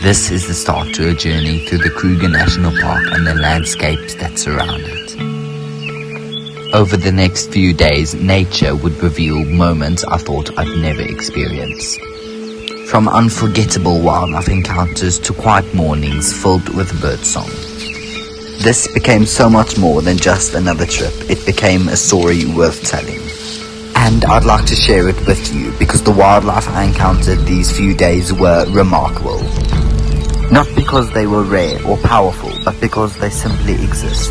This is the start to a journey through the Kruger National Park and the landscapes that surround it. Over the next few days, nature would reveal moments I thought I'd never experience. From unforgettable wildlife encounters to quiet mornings filled with birdsong. This became so much more than just another trip. It became a story worth telling. And I'd like to share it with you because the wildlife I encountered these few days were remarkable. Not because they were rare or powerful, but because they simply exist.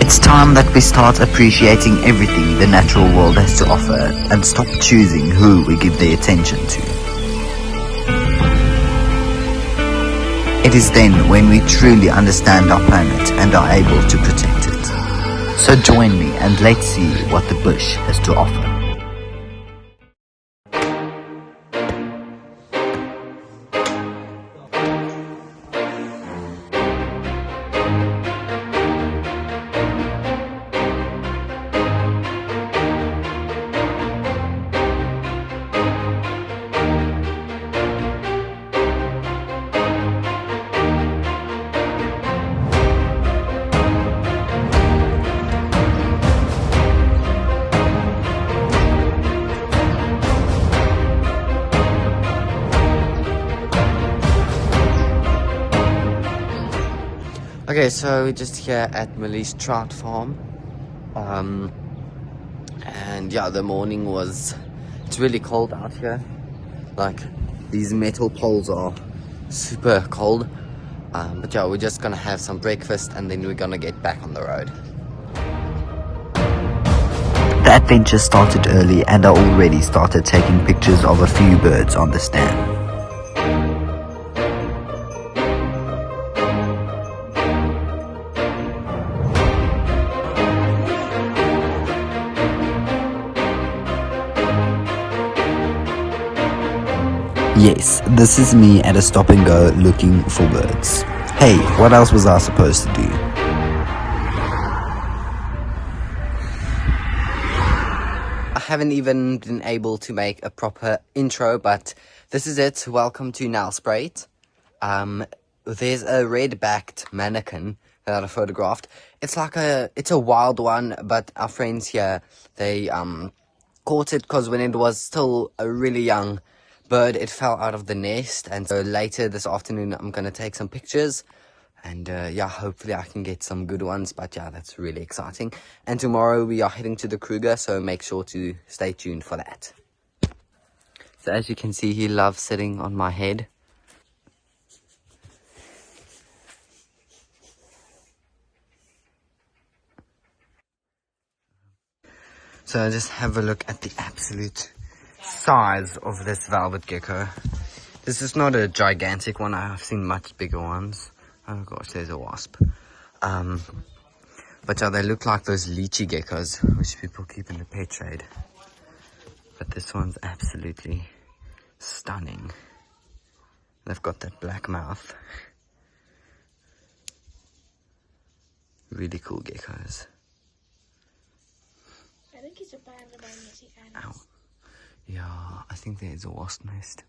It's time that we start appreciating everything the natural world has to offer and stop choosing who we give the attention to. It is then when we truly understand our planet and are able to protect it. So join me and let's see what the bush has to offer. Okay, so we're just here at Millie's Trout Farm, and yeah, the morning it's really cold out here. Like, these metal poles are super cold, but yeah, we're just gonna have some breakfast and then we're gonna get back on the road. The adventure started early and I already started taking pictures of a few birds on the stand. Yes, this is me at a stop and go looking for birds. Hey, what else was I supposed to do? I haven't even been able to make a proper intro, but this is it. Welcome to Nelspruit. There's a red-backed mannequin that I photographed. It's a wild one, but our friends here, they caught it because when it was still a really young bird, it fell out of the nest, and so later this afternoon I'm gonna take some pictures, and yeah, hopefully I can get some good ones. But yeah, that's really exciting. And tomorrow we are heading to the Kruger, so make sure to stay tuned for that. So as you can see, he loves sitting on my head. So just have a look at the absolute size of this velvet gecko. This is not a gigantic one. I've seen much bigger ones. Oh gosh, there's a wasp. But yeah, they look like those lychee geckos which people keep in the pet trade. But this one's absolutely stunning. They've got that black mouth. Really cool geckos. I think he's a bad about Ow. Yeah, I think there's a wasp nest,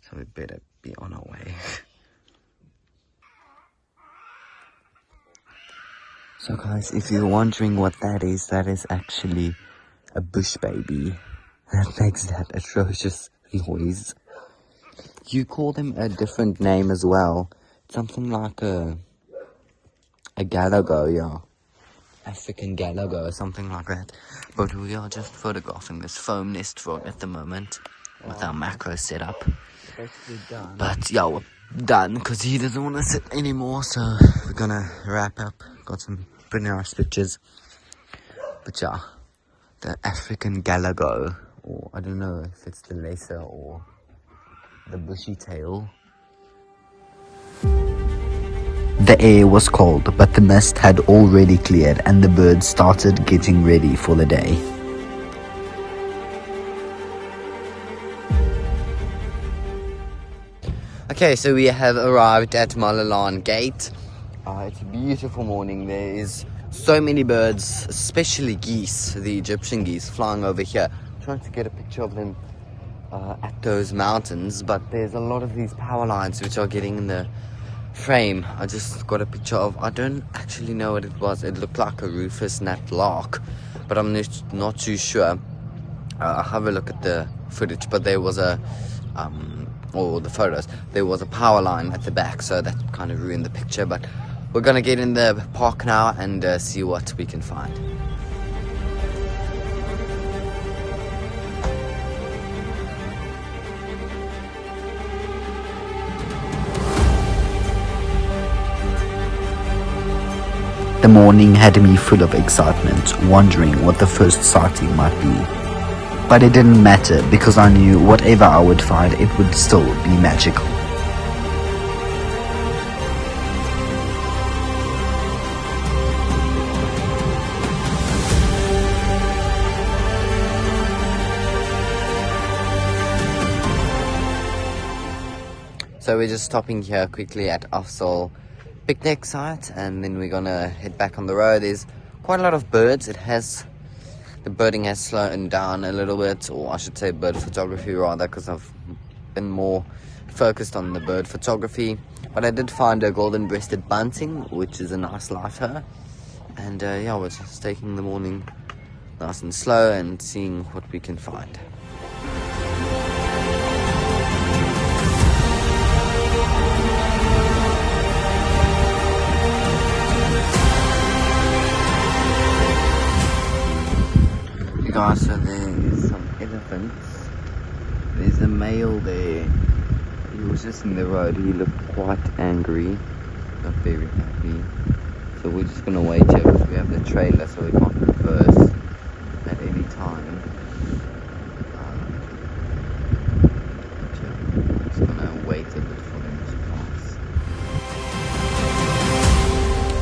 so we better be on our way. So guys, if you're wondering what that is actually a bush baby that makes that atrocious noise. You call them a different name as well, something like a galago, yeah. African galago or something like that. But we are just photographing this foam nest frog at the moment with our macro setup. But yeah, we're done because he doesn't want to sit anymore, so we're gonna wrap up. Got some pretty nice pictures. But yeah, the African galago, or I don't know if it's the lesser or the bushy tail. The air was cold, but the mist had already cleared and the birds started getting ready for the day. Okay, so we have arrived at Malalan Gate. It's a beautiful morning. There is so many birds, especially geese, the Egyptian geese, flying over here. I'm trying to get a picture of them at those mountains, but there's a lot of these power lines which are getting in the frame. I just got a picture of, I don't actually know what it was. It looked like a rufous nut lark, but I'm not too sure. I'll have a look at the footage, but there was or the photos, there was a power line at the back, so that kind of ruined the picture. But we're gonna get in the park now and see what we can find. The morning had me full of excitement, wondering what the first sighting might be. But it didn't matter because I knew whatever I would find, it would still be magical. So we're just stopping here quickly at Afzal picnic site, and then we're gonna head back on the road. There's quite a lot of birds. The birding has slowed down a little bit, or I should say bird photography rather, because I've been more focused on the bird photography. But I did find a golden-breasted bunting, which is a nice lighter. And yeah, we're just taking the morning nice and slow and seeing what we can find. Guys, so there's some elephants. There's a male there. He was just in the road. He looked quite angry, not very happy. So we're just gonna wait here because we have the trailer, so we can't reverse at any time. I'm just gonna wait a bit for them to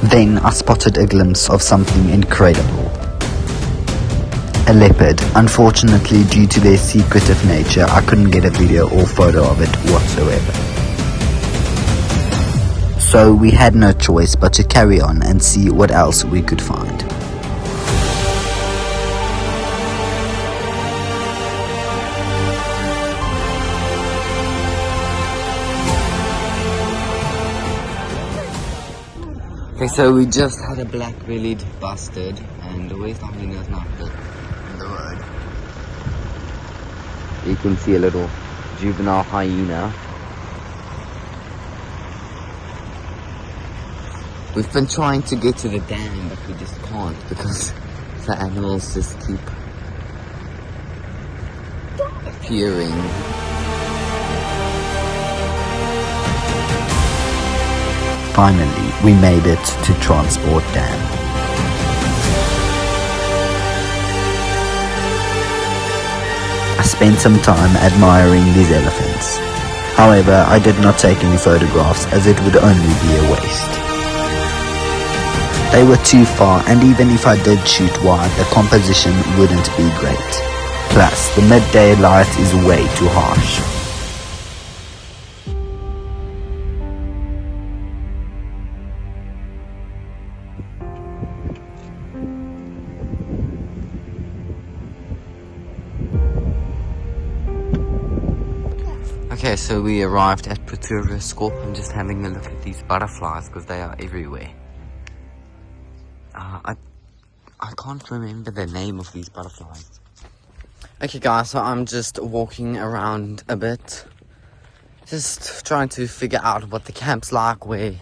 pass. Then I spotted a glimpse of something incredible. A leopard. Unfortunately, due to their secretive nature, I couldn't get a video or photo of it whatsoever. So we had no choice but to carry on and see what else we could find. Okay, so we just had a black-bellied bustard, and where's the hyenas now? On the road. You can see a little juvenile hyena. We've been trying to get to the dam, but we just can't because the animals just keep appearing. Finally, we made it to Transport Dam. I spent some time admiring these elephants. However, I did not take any photographs as it would only be a waste. They were too far, and even if I did shoot wide, the composition wouldn't be great. Plus, the midday light is way too harsh. Okay, so we arrived at Pretoria School. I'm just having a look at these butterflies because they are everywhere. I can't remember the name of these butterflies. Okay guys, so I'm just walking around a bit. Just trying to figure out what the camp's like, where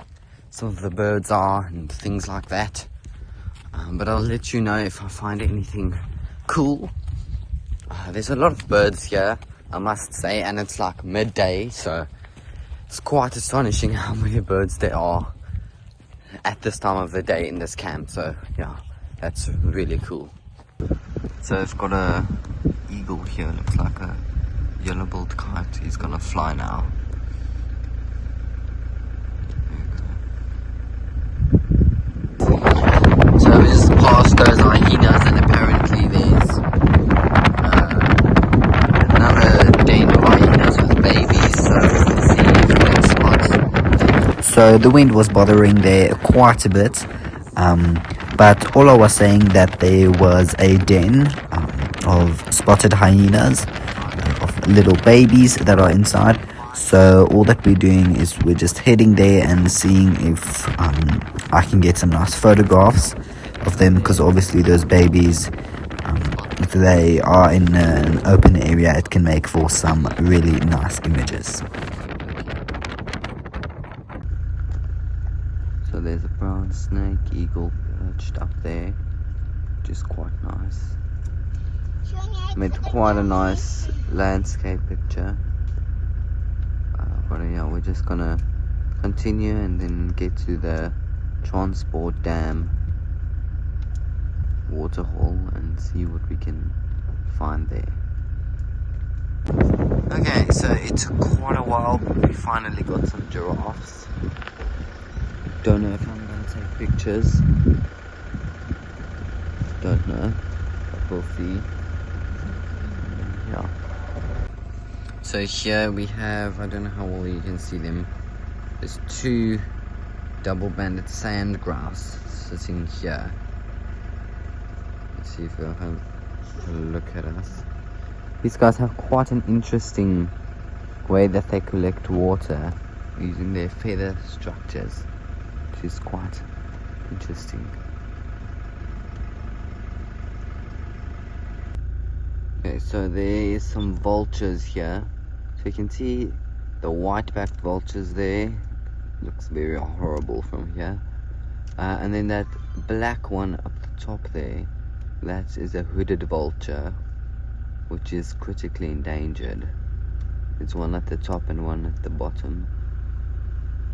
some of the birds are and things like that. But I'll let you know if I find anything cool. There's a lot of birds here, I must say, and it's like midday, so it's quite astonishing how many birds there are at this time of the day in this camp. So yeah, that's really cool. So I've got a eagle here, looks like a yellow-billed kite. He's gonna fly now. So we just passed those hyenas, and apparently there's another den of hyenas with babies, so let's see if we can So the wind was bothering there quite a bit. But all I was saying that there was a den of spotted hyenas, of little babies that are inside. So all that we're doing is we're just heading there and seeing if I can get some nice photographs of them, because obviously those babies, if they are in an open area, it can make for some really nice images. So there's a brown snake eagle perched up there, which is quite nice. Made quite a nice landscape picture. But yeah, we're just gonna continue and then get to the transport dam waterhole and see what we can find there. Okay, so it took quite a while, but we finally got some giraffes. Don't know if I'm gonna take pictures. Don't know, but we'll see. Yeah. So here we have, I don't know how well you can see them. There's two double-banded sand grouse sitting here. Let's see if they'll have a look at us. These guys have quite an interesting way that they collect water using their feather structures, which is quite interesting. Okay, so there is some vultures here. So you can see the white-backed vultures there. Looks very horrible from here. And then that black one up the top there, that is a hooded vulture, which is critically endangered. It's one at the top and one at the bottom,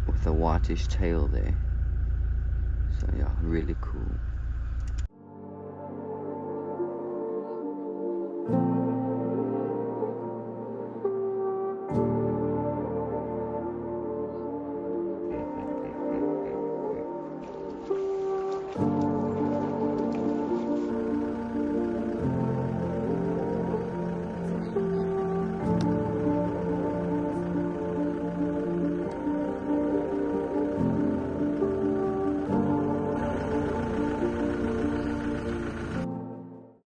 with a whitish tail there. So yeah, really cool.